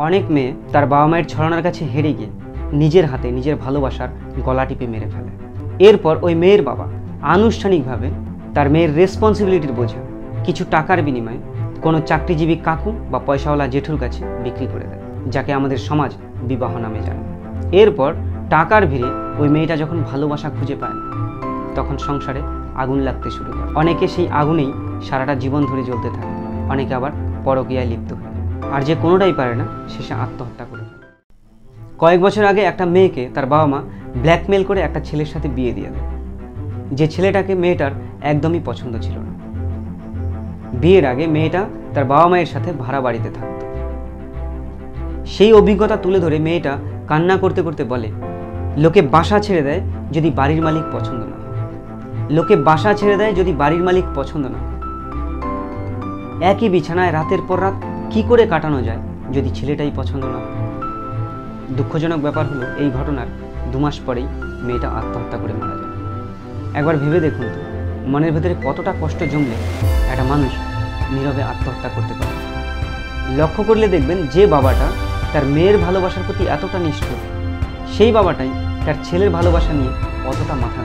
অনেক মেয়ে তার বাবা মায়ের ছলনার কাছে হেরে গিয়ে নিজের হাতে নিজের ভালোবাসার গলা টিপে মেরে ফেলে। এরপর ওই মেয়ের বাবা আনুষ্ঠানিকভাবে তার মেয়ের রেসপন্সিবিলিটির বোঝা কিছু টাকার বিনিময়ে কোনো চাকরিজীবী কাকু বা পয়সাওয়ালা জেঠুর কাছে বিক্রি করে দেয়, যাকে আমাদের সমাজ বিবাহ নামে জানে। এরপর টাকার ভিড়ে ওই মেয়েটা যখন ভালোবাসা খুঁজে পায় না, তখন সংসারে আগুন লাগতে শুরু করে। অনেকে সেই আগুনেই সারাটা জীবন ধরে জ্বলতে থাকে, অনেকে আবার পরকীয়ায় লিপ্ত হয়, আর যে কোনোটাই পারে না শেষে আত্মহত্যা করে ফেলে। কয়েক বছর আগে একটা মেয়েকে তার বাবা মা ব্ল্যাকমেল করে একটা ছেলের সাথে বিয়ে দিয়ে দেয়, যে ছেলেটাকে মেয়েটার একদমই পছন্দ ছিল না। বিয়ের আগে মেয়েটা তার বাবা মায়ের সাথে ভাড়া বাড়িতে থাকত। সেই অভিজ্ঞতা তুলে ধরে মেয়েটা কান্না করতে করতে বলে, লোকে বাসা ছেড়ে দেয় যদি বাড়ির মালিক পছন্দ না হয়, লোকে বাসা ছেড়ে দেয় যদি বাড়ির মালিক পছন্দ না হয়। একই বিছানায় রাতের পর রাত কি করে কাটানো যায় যদি ছেলেটাই পছন্দ না হয়? দুঃখজনক ব্যাপার হলো, এই ঘটনার 2 মাস পরেই মেয়েটা আত্মহত্যা করে মারা যায়। একবার ভেবে দেখুন তো, মনের ভেতরে কতটা কষ্ট জমলে একটা মানুষ নীরবে আত্মহত্যা করতে পারে। লক্ষ্য করলে দেখবেন, যে বাবাটা তার মেয়ের ভালোবাসার প্রতি এতটা নিষ্ঠুর, সেই বাবাটাই তার ছেলের ভালোবাসা নিয়ে অতটা মাথা